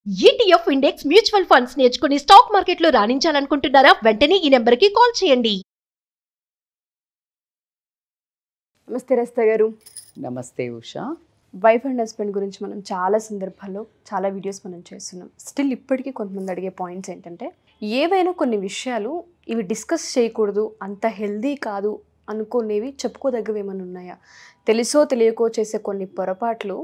ETF index mutual funds నేర్చుకుని stock మార్కెట్లో రాణించాలనుకుంటున్నారా? వెంటనే ఈ నెంబర్కి కాల్ చేయండి. నమస్తే రస్తా గారు. నమస్తే ఉషా. వైఫ్ అండ్ హస్బెండ్ గురించి మనం చాలా సందర్భాల్లో చాలా వీడియోస్ మనం చేస్తున్నాం. స్టిల్ ఇప్పటికీ కొంతమంది అడిగే పాయింట్స్ ఏంటంటే, ఏవైనా కొన్ని విషయాలు ఇవి డిస్కస్ చేయకూడదు, అంత హెల్దీ కాదు అనుకునేవి చెప్పుకోదగ్గవి ఏమైనా ఉన్నాయా? తెలుసో తెలియకో చేసే కొన్ని పొరపాట్లు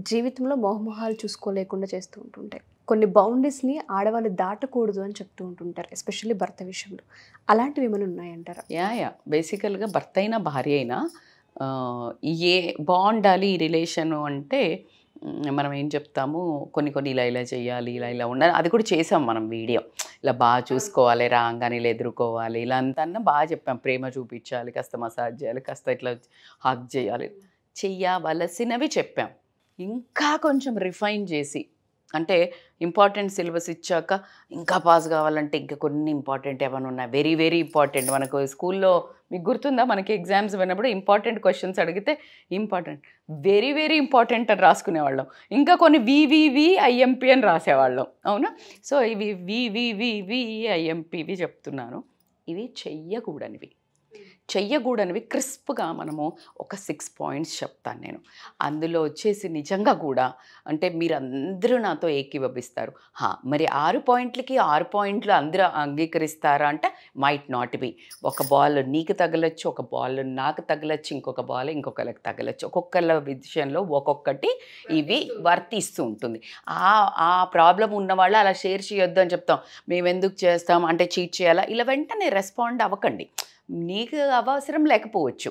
జీవితంలో మొహమొహాలు చూసుకోలేకుండా చేస్తూ ఉంటుంటాయి. కొన్ని బౌండరీస్ని ఆడవాళ్ళు దాటకూడదు అని చెప్తూ ఉంటుంటారు, ఎస్పెషల్లీ భర్త విషయంలో. అలాంటివి ఏమైనా ఉన్నాయంటారా? యా బేసికల్గా భర్త అయినా భార్య అయినా ఏ బాగుండాలి ఈ రిలేషను అంటే మనం ఏం చెప్తాము, కొన్ని ఇలా చేయాలి, ఇలా ఉండాలి. అది కూడా చేసాం మనం వీడియో. ఇలా బాగా చూసుకోవాలి, రాగానే ఇలా ఎదుర్కోవాలి, ఇలా అంతా బాగా చెప్పాం. ప్రేమ చూపించాలి, కాస్త మసాజ్ చేయాలి, కాస్త ఇట్లా హగ్ చేయాలి, చెయ్యవలసినవి చెప్పాం. ఇంకా కొంచెం రిఫైన్ చేసి, అంటే ఇంపార్టెంట్ సిలబస్ ఇచ్చాక ఇంకా పాస్ కావాలంటే ఇంకా కొన్ని ఇంపార్టెంట్ ఏమైనా ఉన్నాయి, వెరీ వెరీ ఇంపార్టెంట్. మనకు స్కూల్లో మీకు గుర్తుందా, మనకి ఎగ్జామ్స్ విన్నప్పుడు ఇంపార్టెంట్ క్వశ్చన్స్ అడిగితే ఇంపార్టెంట్, వెరీ వెరీ ఇంపార్టెంట్ అని రాసుకునేవాళ్ళం. ఇంకా కొన్ని వివివిఐఎంపి అని రాసేవాళ్ళం, అవునా? సో ఇవి వివివివిఐఎంపివి చెప్తున్నాను. ఇవి చెయ్యకూడనివి క్రిస్ప్గా మనము ఒక 6 పాయింట్స్ చెప్తాను నేను. అందులో వచ్చేసి నిజంగా కూడా అంటే మీరందరూ నాతో ఏకీభవిస్తారు. మరి 6 పాయింట్లకి 6 పాయింట్లు అందరూ అంగీకరిస్తారా అంటే మైట్ నాట్ బి. ఒక బాల్ నీకు తగలచ్చు, ఒక బాల్ నాకు తగలచ్చు, ఇంకొక బాల్ ఇంకొకరికి తగలచ్చు. ఒక్కొక్కళ్ళ విషయంలో ఒక్కొక్కటి ఇవి వర్తిస్తూ ఉంటుంది. ఆ ప్రాబ్లం ఉన్నవాళ్ళు అలా షేర్ చేయొద్దు అని చెప్తాం. మేము ఎందుకు చేస్తాం అంటే చీట్ చేయాలా, ఇలా వెంటనే రెస్పాండ్ అవ్వకండి. నీకు అవసరం లేకపోవచ్చు,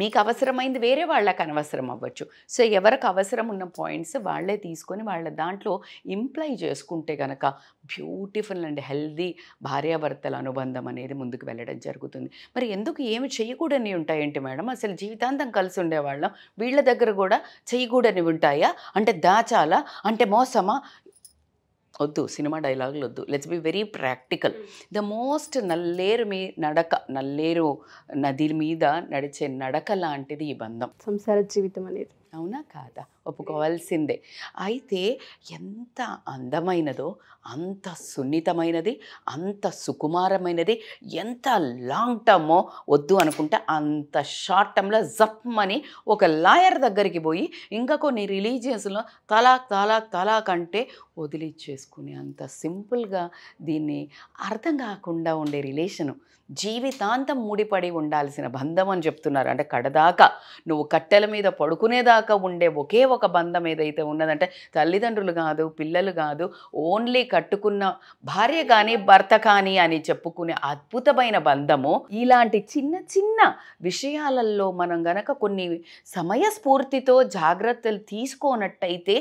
మీకు అవసరమైంది వేరే వాళ్ళకి అనవసరం అవ్వచ్చు. సో ఎవరికి అవసరం ఉన్న పాయింట్స్ వాళ్ళే తీసుకొని వాళ్ళ దాంట్లో ఇంప్లై చేసుకుంటే కనుక బ్యూటిఫుల్ అండ్ హెల్దీ భార్యాభర్తల అనుబంధం అనేది ముందుకు వెళ్ళడం జరుగుతుంది. మరి ఎందుకు ఏమి చేయకూడని ఉంటాయేంటి మేడం, అసలు జీవితాంతం కలిసి ఉండేవాళ్ళం, వీళ్ళ దగ్గర కూడా చేయకూడనివి ఉంటాయా అంటే దాచాలా అంటే మోసమా? వద్దు, సినిమా డైలాగులు వద్దు. Let's be very practical. The most నల్లేరు నది మీద నడిచే నడక లాంటిది ఈ బంధం, సంసార జీవితం అనేది. అవునా కాదా? ఒప్పుకోవాల్సిందే. అయితే ఎంత అందమైనదో, అంత సున్నితమైనది, అంత సుకుమారమైనది, ఎంత లాంగ్ టర్మో వద్దు అనుకుంటే అంత షార్ట్ టర్మ్లో జప్మని ఒక లాయర్ దగ్గరికి పోయి ఇంకా కొన్ని రిలీజియన్స్లో తలాక్ అంటే వదిలిచ్చేసుకునే అంత సింపుల్గా దీన్ని అర్థం కాకుండా ఉండే రిలేషను జీవితాంతం ముడిపడి ఉండాల్సిన బంధం అని చెప్తున్నారు. అంటే కడదాకా నువ్వు కట్టెల మీద పడుకునేదాకా ఉండే ఒకే ఒక బంధం ఏదైతే ఉన్నదంటే తల్లిదండ్రులు కాదు, పిల్లలు కాదు, ఓన్లీ కట్టుకున్న భార్య కానీ భర్త కానీ అని చెప్పుకునే అద్భుతమైన బంధము. ఇలాంటి చిన్న చిన్న విషయాలలో మనం గనక కొన్ని సమయస్ఫూర్తితో జాగ్రత్తలు తీసుకోనట్టయితే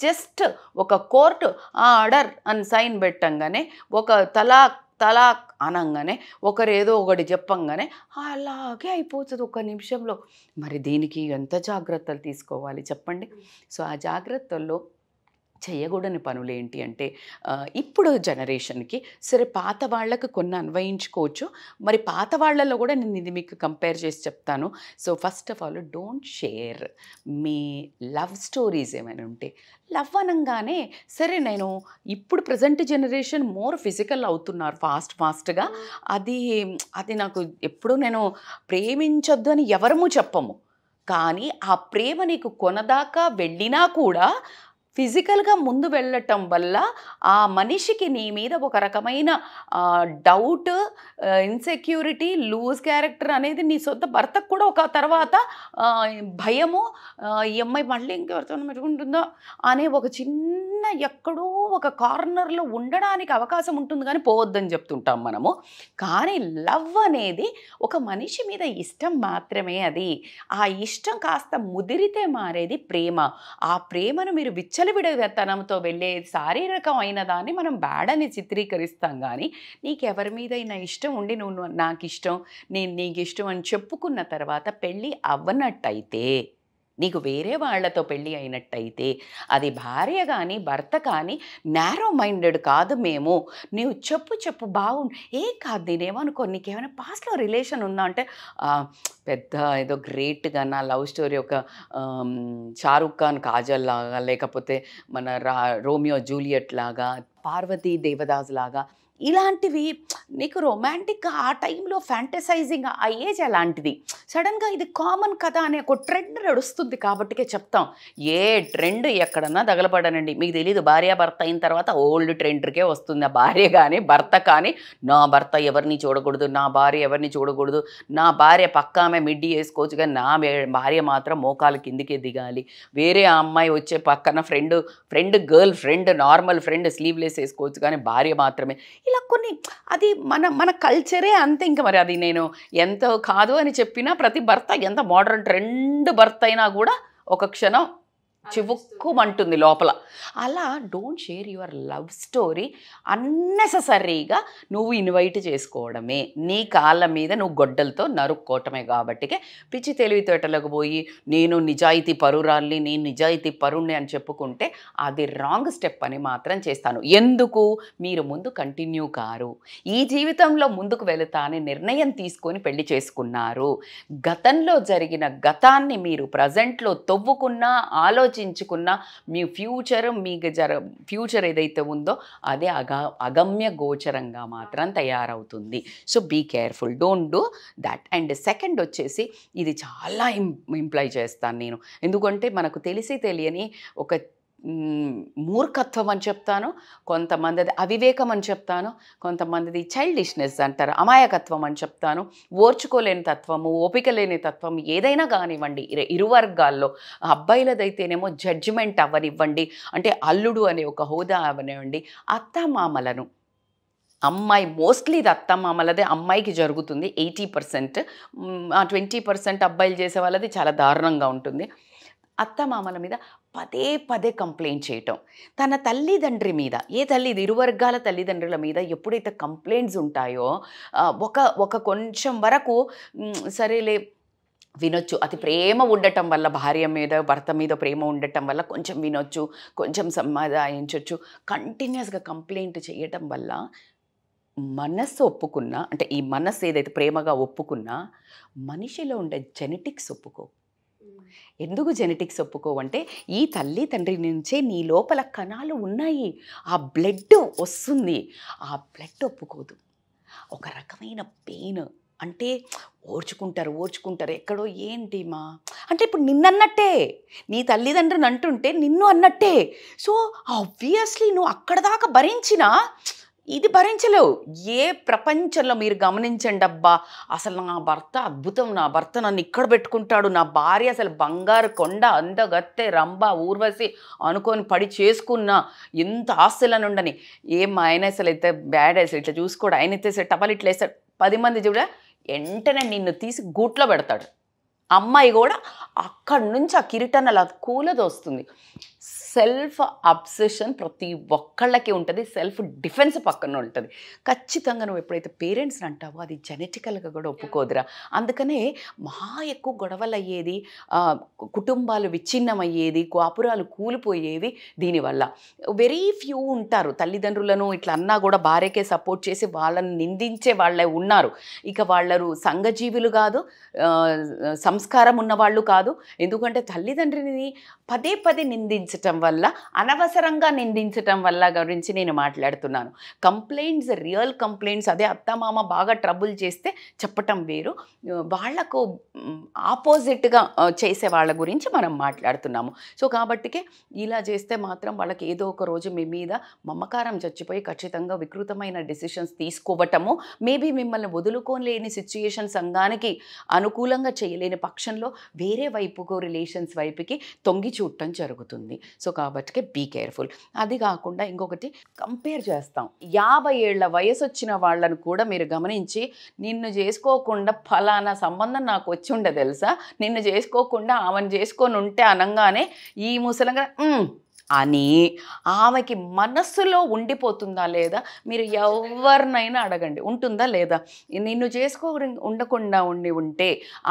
జస్ట్ ఒక కోర్టు ఆర్డర్ అని సైన్ పెట్టంగానే, ఒక తలాక్ అనంగానే, ఒకరు ఏదో ఒకటి చెప్పంగానే అలాగే అయిపోతుంది ఒక్క నిమిషంలో. మరి దీనికి ఎంత జాగ్రత్తలు తీసుకోవాలి చెప్పండి. సో ఆ జాగ్రత్తల్లో చేయకూడని పనులు ఏంటి అంటే, ఇప్పుడు జనరేషన్కి సరే పాత వాళ్ళకు కొన్ని అన్వయించుకోవచ్చు, మరి పాత వాళ్ళల్లో కూడా నేను ఇది మీకు కంపేర్ చేసి చెప్తాను. So first of all, don't share me love stories ఏమైనా ఉంటే. లవ్ అనగానే సరే, నేను ఇప్పుడు ప్రజెంట్ జనరేషన్ మోర్ ఫిజికల్ అవుతున్నారు ఫాస్ట్గా. అది నాకు ఎప్పుడూ, నేను ప్రేమించొద్దు అని ఎవరము చెప్పము, కానీ ఆ ప్రేమ నీకు కొనదాకా వెళ్ళినా కూడా ఫిజికల్గా ముందు వెళ్ళటం వల్ల ఆ మనిషికి నీ మీద ఒక రకమైన డౌట్, ఇన్సెక్యూరిటీ, లూజ్ క్యారెక్టర్ అనేది నీ సొంత భర్తకు కూడా ఒక తర్వాత భయము, ఈ అమ్మాయి మళ్ళీ ఇంకెవరితో మెరుగుంటుందో అనే ఒక చిన్న ఎక్కడో ఒక కార్నర్లో ఉండడానికి అవకాశం ఉంటుంది, కానీ పోవద్దని చెప్తుంటాం మనము. కానీ లవ్ అనేది ఒక మనిషి మీద ఇష్టం మాత్రమే. అది ఆ ఇష్టం కాస్త ముదిరితే మారేది ప్రేమ. ఆ ప్రేమను మీరు విచ్చలవిడతనంతో వెళ్ళే శారీరకమైన దాన్ని మనం బ్యాడ్ అని చిత్రీకరిస్తాం. కానీ నీకెవరి మీదైనా ఇష్టం ఉండి నువ్వు నాకు ఇష్టం, నేను నీకు ఇష్టం అని చెప్పుకున్న తర్వాత పెళ్ళి అవ్వనట్టయితే నీకు వేరే వాళ్ళతో పెళ్ళి అయినట్టయితే అది భార్య కానీ భర్త కానీ నారో మైండెడ్ కాదు మేము, నీవు చెప్పు బాగుండు, కాదు నేనేమనుకో, నీకేమైనా పాస్ట్లో రిలేషన్ ఉందా అంటే పెద్ద ఏదో గ్రేట్గా నా లవ్ స్టోరీ ఒక షారుఖ్ ఖాన్ కాజల్ లాగా, లేకపోతే మన రోమియో జూలియట్ లాగా, పార్వతీ దేవదాస్ లాగా, ఇలాంటివి నీకు రొమాంటిక్గా ఆ టైంలో ఫ్యాంటసైజింగ్ ఆ ఏజ్ అలాంటిది. సడన్గా ఇది కామన్ కదా అనే ఒక ట్రెండ్ నడుస్తుంది కాబట్టికే చెప్తాం. ఏ ట్రెండ్ ఎక్కడన్నా తగలపడనండి. మీకు తెలీదు, భార్యాభర్త అయిన తర్వాత ఓల్డ్ ట్రెండ్కే వస్తుంది. ఆ భార్య కానీ భర్త కానీ, నా భర్త ఎవరిని చూడకూడదు, నా భార్య ఎవరిని చూడకూడదు, నా భార్య పక్క ఆమె మిడ్డీ వేసుకోవచ్చు కానీ నా భార్య మాత్రం మోకాలు కిందికే దిగాలి, వేరే అమ్మాయి వచ్చే పక్కన friend girl friend normal friend sleeveless వేసుకోవచ్చు కానీ భార్య మాత్రమే. ఇలా కొన్ని అది మన కల్చరే అంతే. ఇంకా మరి అది నేను ఎంత కాదు అని చెప్పినా ప్రతి భర్త ఎంత మోడర్న్ ట్రెండ్ భర్త అయినా కూడా ఒక క్షణం చివుక్కుమంటుంది లోపల. అలా don't share your love story అన్నెసెసరీగా నువ్వు ఇన్వైట్ చేసుకోవడమే, నీ కాళ్ళ మీద నువ్వు గొడ్డలతో నరుక్కోవటమే. కాబట్టికే పిచ్చి తెలివితేటలకు పోయి నేను నిజాయితీ పరురాల్ని, నేను నిజాయితీ పరుణ్ణి అని చెప్పుకుంటే అది రాంగ్ స్టెప్ అని మాత్రం చేస్తాను. ఎందుకు? మీరు ముందు కంటిన్యూ కారు, ఈ జీవితంలో ముందుకు వెళుతా అని నిర్ణయం తీసుకొని పెళ్లి చేసుకున్నారు. గతంలో జరిగిన గతాన్ని మీరు ప్రజెంట్లో తవ్వుకున్నా ఆలోచించుకున్నా మీ ఫ్యూచర్ ఏదైతే ఉందో అదే అగమ్య గోచరంగా మాత్రం తయారవుతుంది. So be careful, don't do that. And second వచ్చేసి ఇది చాలా ఇంప్లై చేస్తాను నేను, ఎందుకంటే మనకు తెలిసి తెలియని ఒక మూర్ఖత్వం అని చెప్తాను, కొంతమందిది అవివేకం అని చెప్తాను, కొంతమందిది చైల్డిష్నెస్ అంటారు, అమాయకత్వం అని చెప్తాను, ఓర్చుకోలేని తత్వము, ఓపిక లేని తత్వం, ఏదైనా కానివ్వండి. ఇరు వర్గాల్లో అబ్బాయిలదైతేనేమో జడ్జిమెంట్ అవ్వనివ్వండి, అంటే అల్లుడు అనే ఒక హోదా అవనివ్వండి, అత్తమామలను అమ్మాయి మోస్ట్లీ ఇది అత్తమామలదే అమ్మాయికి జరుగుతుంది 80%, 20% అబ్బాయిలు చేసే వాళ్ళది చాలా దారుణంగా ఉంటుంది. అత్తమామల మీద పదే కంప్లైంట్ చేయటం, తన తల్లిదండ్రి మీద, ఇరు వర్గాల తల్లిదండ్రుల మీద ఎప్పుడైతే కంప్లైంట్స్ ఉంటాయో ఒక కొంచెం వరకు సరేలే వినొచ్చు, అతి ప్రేమ ఉండటం వల్ల, భార్య మీద భర్త మీద ప్రేమ ఉండటం వల్ల కొంచెం వినొచ్చు, కొంచెం సమాధానించవచ్చు. కంటిన్యూస్గా కంప్లైంట్ చేయటం వల్ల మనస్సు ఒప్పుకున్నా, అంటే ఈ మనస్సు ఏదైతే ప్రేమగా ఒప్పుకున్నా మనిషిలో ఉండే జెనెటిక్స్ ఒప్పుకో. ఎందుకు జెనెటిక్స్ ఒప్పుకోవంటే ఈ తల్లి తండ్రి నుంచే నీ లోపల కణాలు ఉన్నాయి, ఆ బ్లడ్ వస్తుంది, ఆ బ్లడ్ ఒప్పుకోదు. ఒక రకమైన పెయిన్, అంటే ఓర్చుకుంటారు ఎక్కడో ఏంటి మా అంటే ఇప్పుడు నిన్నన్నట్టే, నీ తల్లిదండ్రుని అంటుంటే నిన్ను అన్నట్టే. సో ఆబ్వియస్లీ నువ్వు అక్కడ దాకా భరించినా ఇది భరించలేవు. ఏ ప్రపంచంలో మీరు గమనించండి, అబ్బా అసలు నా భర్త అద్భుతం, నా భర్త నన్ను ఇక్కడ పెట్టుకుంటాడు, నా భార్య అసలు బంగారు కొండ, అందగత్తె, రంభ, ఊర్వశి అనుకొని పడి చేసుకున్నా, ఎంత ఆస్తులను ఉండని, ఏం ఆయన అసలు అయితే బ్యాడ్ అసలు ఇట్లా చూసుకోడు, ఆయన అయితే టపలు ఇట్లా వేస్తాడు, 10 మంది చూడ వెంటనే నిన్ను తీసి గూట్లో పెడతాడు. అమ్మాయి కూడా అక్కడి నుంచి ఆ కిరీటాన్ని అలా కూలదొస్తుంది. సెల్ఫ్ అబ్సెషన్ ప్రతి ఒక్కళ్ళకి ఉంటుంది, సెల్ఫ్ డిఫెన్స్ పక్కన ఉంటుంది. ఖచ్చితంగా నువ్వు ఎప్పుడైతే పేరెంట్స్ని అంటావో అది జెనెటికల్గా కూడా ఒప్పుకోదురా. అందుకనే మహా ఎక్కువ గొడవలు అయ్యేది, కుటుంబాలు విచ్ఛిన్నమయ్యేది, కాపురాలు కూలిపోయేవి దీనివల్ల. వెరీ ఫ్యూ ఉంటారు తల్లిదండ్రులను ఇట్లా అన్నా కూడా భార్యకే సపోర్ట్ చేసి వాళ్ళని నిందించే వాళ్ళే ఉన్నారు. ఇక వాళ్ళరు సంఘజీవులు కాదు, సంస్కారం ఉన్నవాళ్ళు కాదు. ఎందుకంటే తల్లిదండ్రిని పదే నిందించటం వల్ల, అనవసరంగా నిందించటం వల్ల గురించి నేను మాట్లాడుతున్నాను. కంప్లైంట్స్, రియల్ కంప్లైంట్స్, అదే అత్తమామ బాగా ట్రబుల్ చేస్తే చెప్పటం వేరు, వాళ్లకు ఆపోజిట్గా చేసే వాళ్ళ గురించి మనం మాట్లాడుతున్నాము. సో కాబట్టికే ఇలా చేస్తే మాత్రం వాళ్ళకి ఏదో ఒక రోజు మీ మీద మమకారం చచ్చిపోయి ఖచ్చితంగా వికృతమైన డెసిషన్స్ తీసుకోవటము, మేబీ మిమ్మల్ని వదులుకోలేని సిచ్యుయేషన్, సంఘానికి అనుకూలంగా చేయలేని పక్షంలో వేరే వైపుకు, రిలేషన్స్ వైపుకి తొంగి చూడటం జరుగుతుంది. సో కాబట్టి బీ కేర్ఫుల్. అది కాకుండా ఇంకొకటి కంపేర్ చేస్తాం. 50 ఏళ్ల వయసు వచ్చిన వాళ్ళను కూడా మీరు గమనించి, నిన్ను చేసుకోకుండా ఫలానా సంబంధం నాకు వచ్చి ఉండే తెలుసా, నిన్ను చేసుకోకుండా ఆమెను చేసుకొని ఉంటే అనగానే ఈ ముసలంగా అని ఆమెకి మనస్సులో ఉండిపోతుందా లేదా? మీరు ఎవరినైనా అడగండి, ఉంటుందా లేదా? నిన్ను ఉండకుండా ఉంటే,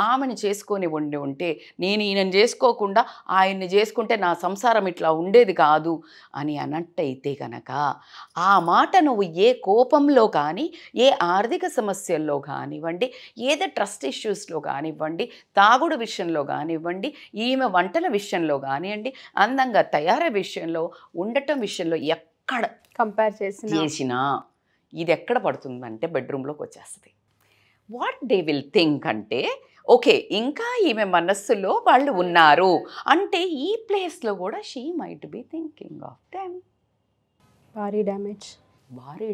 ఆమెను చేసుకొని ఉంటే, నేను ఈయనను చేసుకోకుండా ఆయన్ని చేసుకుంటే నా సంసారం ఇట్లా ఉండేది కాదు అని అన్నట్టయితే కనుక ఆ మాట నువ్వు ఏ కోపంలో కానీ, ఏ ఆర్థిక సమస్యల్లో కానివ్వండి, ఏదో ట్రస్ట్ ఇష్యూస్లో కానివ్వండి, తాగుడు విషయంలో కానివ్వండి, ఈమె వంటల విషయంలో కానివ్వండి, అందంగా తయారీ విషయంలో, ఉండటం విషయంలో ఎక్కడ కంపేర్ చేసినా ఇది ఎక్కడ పడుతుందంటే బెడ్రూమ్లోకి వచ్చేస్తుంది. వాట్ దే విల్ థింక్ అంటే, ఓకే ఇంకా ఈమె మనస్సులో వాళ్ళు ఉన్నారు అంటే ఈ ప్లేస్లో కూడా she might be thinking of them. భారీ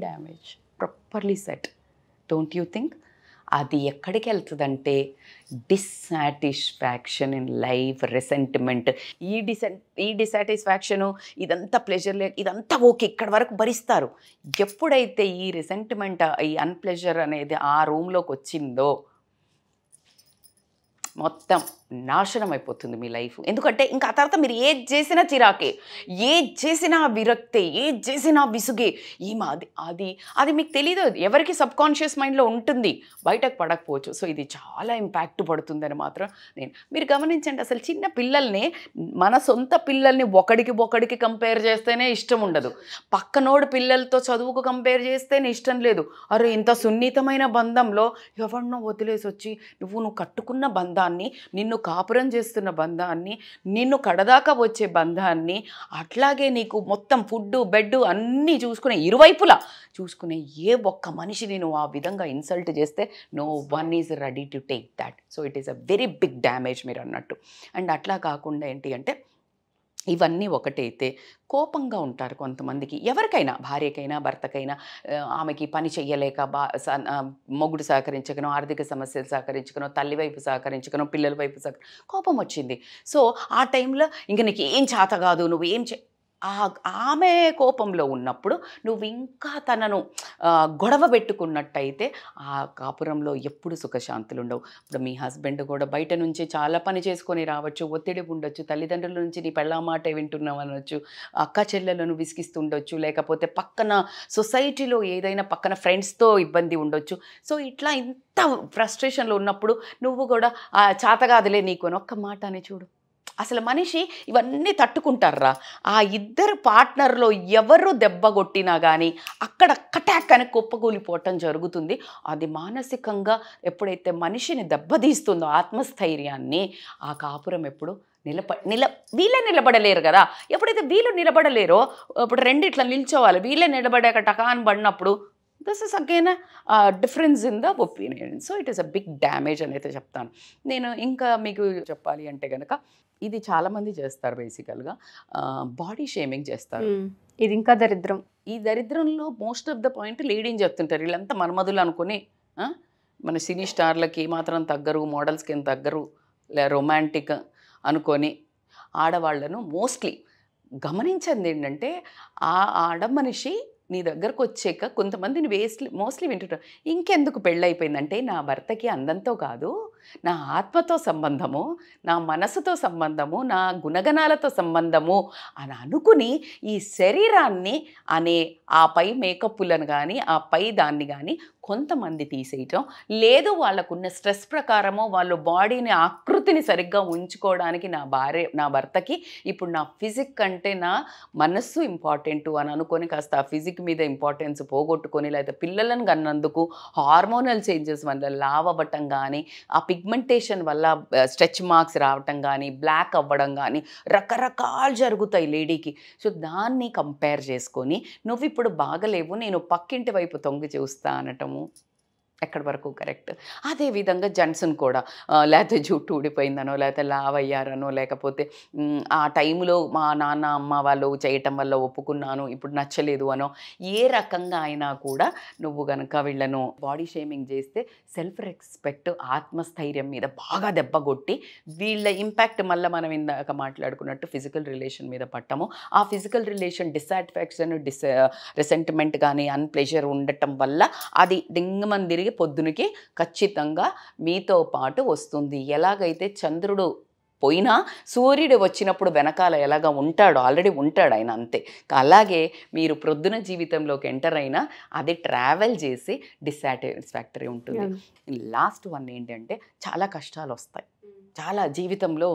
damage properly set. Don't you think? అది ఎక్కడికి వెళ్తుందంటే డిస్సాటిస్ఫాక్షన్ ఇన్ లైఫ్, రెసెంట్మెంట్. ఈ డిసాటిస్ఫాక్షను, ఇదంతా ప్లెజర్ ఇదంతా ఓకే, ఇక్కడ వరకు భరిస్తారు. ఎప్పుడైతే ఈ రెసెంట్మెంట్, ఈ అన్ప్లెజర్ అనేది ఆ రూమ్లోకి వచ్చిందో మొత్తం నాశనం అయిపోతుంది మీ లైఫ్. ఎందుకంటే ఇంకా ఆ తర్వాత మీరు ఏది చేసినా చిరాకే, ఏది చేసినా విరక్తే, ఏది చేసినా విసుగే. అది మీకు తెలీదు, ఎవరికి సబ్కాన్షియస్ మైండ్లో ఉంటుంది, బయటకు పడకపోవచ్చు. సో ఇది చాలా ఇంపాక్ట్ పడుతుందని మాత్రం మీరు గమనించండి. అసలు చిన్న పిల్లల్ని, మన సొంత పిల్లల్ని ఒకడికి కంపేర్ చేస్తేనే ఇష్టం ఉండదు, పక్కనోడు పిల్లలతో చదువుకు కంపేర్ చేస్తేనే ఇష్టం లేదు. అరే ఇంత సున్నితమైన బంధంలో ఎవరినో వదిలేసి వచ్చి నువ్వు కట్టుకున్న బంధాన్ని, నిన్ను కాపురం చేస్తున్న బంధాన్ని, నిన్ను కడదాకా వచ్చే బంధాన్ని, అట్లాగే నీకు మొత్తం ఫుడ్ బెడ్ అన్నీ చూసుకునే, ఇరువైపులా చూసుకునే ఏ ఒక్క మనిషిని నువ్వు ఆ విధంగా ఇన్సల్ట్ చేస్తే no one is ready to take that. So it is a very big damage మీరు అన్నట్టు. అండ్ అట్లా కాకుండా ఏంటి అంటే, ఇవన్నీ ఒకటైతే కోపంగా ఉంటారు కొంతమందికి, ఎవరికైనా, భార్యకైనా భర్తకైనా. ఆమెకి పని చెయ్యలేక మొగుడు సహకరించకనో, ఆర్థిక సమస్యలు సహకరించకనో, తల్లి వైపు సహకరించకనో, పిల్లల వైపు కోపం వచ్చింది. సో ఆ టైంలో ఇంక నీకు ఏం చేత కాదు, నువ్వు ఏం ఆమె కోపంలో ఉన్నప్పుడు నువ్వు ఇంకా తనను గొడవ పెట్టుకున్నట్టయితే ఆ కాపురంలో ఎప్పుడు సుఖశాంతులు ఉండవు. ఇప్పుడు మీ హస్బెండ్ కూడా బయట నుంచి చాలా పని చేసుకొని రావచ్చు, ఒత్తిడి ఉండొచ్చు, తల్లిదండ్రుల నుంచి నీ పెళ్ళా మాట వింటున్నావు అనొచ్చు, అక్క చెల్లెలను విసిగిస్తుండొచ్చు, లేకపోతే పక్కన సొసైటీలో ఏదైనా పక్కన ఫ్రెండ్స్తో ఇబ్బంది ఉండొచ్చు. సో ఇట్లా ఇంత ఫ్రస్ట్రేషన్లో ఉన్నప్పుడు నువ్వు కూడా చేతగాదులే నీకు అని ఒక్క మాట అని చూడు. అసలు మనిషి ఇవన్నీ తట్టుకుంటారా? ఆ ఇద్దరు పార్ట్నర్లో ఎవరు దెబ్బ కొట్టినా కానీ అక్కడ కటాక్ అని కుప్పకూలిపోవటం జరుగుతుంది. అది మానసికంగా ఎప్పుడైతే మనిషిని దెబ్బతీస్తుందో, ఆత్మస్థైర్యాన్ని, ఆ కాపురం ఎప్పుడు వీళ్ళే నిలబడలేరు కదా. ఎప్పుడైతే వీళ్ళు నిలబడలేరో, ఇప్పుడు రెండిట్లా నిల్చోవాలి, వీళ్ళే నిలబడాక టకాన్ పడినప్పుడు this is again difference in the opinion. So it is a big damage అని అయితే చెప్తాను నేను. ఇంకా మీకు చెప్పాలి అంటే కనుక, ఇది చాలామంది చేస్తారు బేసికల్గా, బాడీ షేమింగ్ చేస్తారు. ఇది ఇంకా దరిద్రం. ఈ దరిద్రంలో మోస్ట్ ఆఫ్ ద పాయింట్ లేడీని చెప్తుంటారు. వీళ్ళంతా మనమధులు అనుకుని మన సినీ స్టార్లకి మాత్రం తగ్గరు, మోడల్స్కి ఏం తగ్గరు, రొమాంటిక్ అనుకొని ఆడవాళ్లను మోస్ట్లీ గమనించింది ఏంటంటే, ఆ ఆడ మనిషి నీ దగ్గరకు వచ్చాక కొంతమందిని మోస్ట్లీ వింటుంటారు, ఇంకెందుకు పెళ్ళైపోయిందంటే నా భర్తకి అందంతో కాదు, నా ఆత్మతో సంబంధము, నా మనసుతో సంబంధము, నా గుణగణాలతో సంబంధము అని అనుకుని ఈ శరీరాన్ని అనే ఆ పై మేకప్లను కానీ, ఆ పై దాన్ని కానీ కొంతమంది తీసేయటం లేదు. వాళ్ళకున్న స్ట్రెస్ ప్రకారమో, వాళ్ళ బాడీని ఆకృతిని సరిగ్గా ఉంచుకోవడానికి నా భర్తకి ఇప్పుడు నా ఫిజిక్ కంటే నా మనస్సు ఇంపార్టెంటు అని అనుకొని కాస్త ఆ ఫిజిక్ మీద ఇంపార్టెన్స్ పోగొట్టుకొని, లేకపోతే పిల్లలను కన్నందుకు హార్మోనల్ చేంజెస్ వల్ల లావ్ అవ్వటం కానీ, ఆ పిగ్మెంటేషన్ వల్ల స్ట్రెచ్ మార్క్స్ రావటం కానీ, బ్లాక్ అవ్వడం కానీ, రకరకాలు జరుగుతాయి లేడీకి. సో దాన్ని కంపేర్ చేసుకొని నువ్వు ఇప్పుడు బాగలేవు, నేను పక్కింటి వైపు తొంగి చూస్తా అనటము ఎక్కడి వరకు కరెక్ట్? అదేవిధంగా జెంట్స్ని కూడా లేకపోతే జుట్టు ఊడిపోయిందనో, లేకపోతే లావ్ అయ్యారనో, లేకపోతే ఆ టైంలో మా నాన్న అమ్మ వాళ్ళు చేయటం వల్ల ఒప్పుకున్నాను, ఇప్పుడు నచ్చలేదు అనో, ఏ రకంగా అయినా కూడా నువ్వు కనుక వీళ్ళను బాడీ షేమింగ్ చేస్తే సెల్ఫ్ రెస్పెక్ట్, ఆత్మస్థైర్యం మీద బాగా దెబ్బ కొట్టి వీళ్ళ ఇంపాక్ట్ మళ్ళీ మనం ఇందాక మాట్లాడుకున్నట్టు ఫిజికల్ రిలేషన్ మీద పట్టము. ఆ ఫిజికల్ రిలేషన్ డిస్సాటిస్ఫాక్షన్, రెసెంట్మెంట్ కానీ, అన్ప్లెజర్ ఉండటం వల్ల అది డింగమని తిరిగి పొద్దునకి ఖచ్చితంగా మీతో పాటు వస్తుంది. ఎలాగైతే చంద్రుడు పోయినా సూర్యుడు వచ్చినప్పుడు వెనకాల ఎలాగ ఉంటాడో ఆల్రెడీ ఉంటాడు ఆయన అంతే. అలాగే మీరు ప్రొద్దున జీవితంలోకి ఎంటర్ అయినా అది ట్రావెల్ చేసి డిస్సాటిస్ఫాక్టరీ ఉంటుంది. లాస్ట్ వన్ ఏంటంటే చాలా కష్టాలు వస్తాయి. చాలా జీవితంలో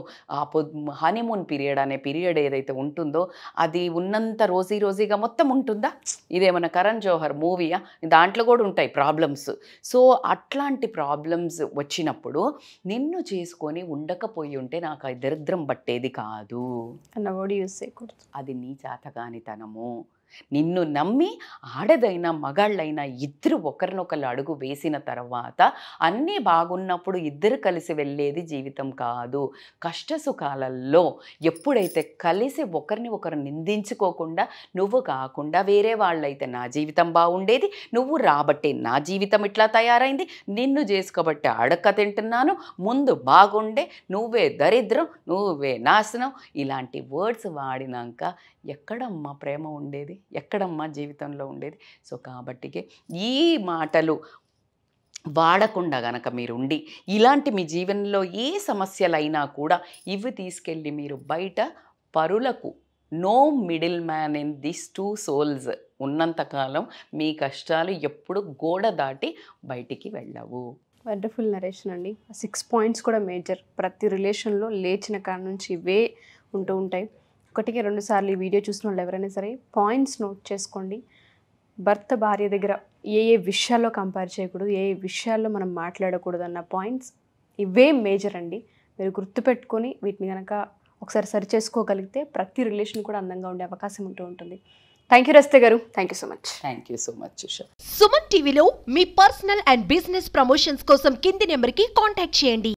హనీమూన్ పీరియడ్ అనే పీరియడ్ ఏదైతే ఉంటుందో అది ఉన్నంత రోజీగా మొత్తం ఉంటుందా? ఇదేమన్నా కరణ్ జోహర్ మూవీయా? దాంట్లో కూడా ఉంటాయి ప్రాబ్లమ్స్. సో అట్లాంటి ప్రాబ్లమ్స్ వచ్చినప్పుడు నిన్ను చేసుకొని ఉండకపోయి ఉంటే నాకు ఆ దరిద్రం పట్టేది కాదు అన్న వర్డ్ యూజ్ చేయకూడదు. అది నీ చేతగానితనము. నిన్ను నమ్మి ఆడదైనా మగాళ్ళైనా ఇద్దరు ఒకరినొకరు అడుగు వేసిన తర్వాత అన్నీ బాగున్నప్పుడు ఇద్దరు కలిసి వెళ్ళేది జీవితం కాదు. కష్టసుఖాలలో ఎప్పుడైతే కలిసి ఒకరిని ఒకరు నిందించుకోకుండా నువ్వు కాకుండా వేరే వాళ్ళైతే నా జీవితం బాగుండేది, నువ్వు రాబట్టే నా జీవితం ఇట్లా తయారైంది, నిన్ను చేసుకోబట్టి అడక్క తింటున్నాను, ముందు బాగుండే, నువ్వే దరిద్రం, నువ్వే నాశనం, ఇలాంటి వర్డ్స్ వాడినాక ఎక్కడమ్మా ప్రేమ ఉండేది? ఎక్కడమ్మా జీవితంలో ఉండేది? సో కాబట్టికే ఈ మాటలు వాడకుండా గనక మీరుండి ఇలాంటి మీ జీవనంలో ఏ సమస్యలైనా కూడా ఇవి తీసుకెళ్ళి మీరు బయట పరులకు no middle man in this 2 souls ఉన్నంతకాలం మీ కష్టాలు ఎప్పుడు గోడ దాటి బయటికి వెళ్ళవు. వండర్ఫుల్ నరేషన్ అండి. 6 పాయింట్స్ కూడా మేజర్. ప్రతి రిలేషన్లో లేచిన కాడ నుంచి ఇవే ఉంటూ ఉంటాయి. 1-2 సార్లు ఈ వీడియో చూసిన వాళ్ళు ఎవరైనా సరే పాయింట్స్ నోట్ చేసుకోండి. భర్త భార్య దగ్గర ఏ విషయాల్లో కంపేర్ చేయకూడదు, ఏ విషయాల్లో మనం మాట్లాడకూడదు అన్న పాయింట్స్ ఇవే మేజర్ అండి. మీరు గుర్తుపెట్టుకొని వీటిని కనుక ఒకసారి సరి చేసుకోగలిగితే ప్రతి రిలేషన్ కూడా అందంగా ఉండే అవకాశం ఉంటుంది. థ్యాంక్ యూ రస్తే గారు. Thank you so much. Thank you so much Usha. Suman టీవీలో మీ పర్సనల్ అండ్ బిజినెస్ ప్రమోషన్స్ కోసం కింది నెంబర్కి కాంటాక్ట్ చేయండి.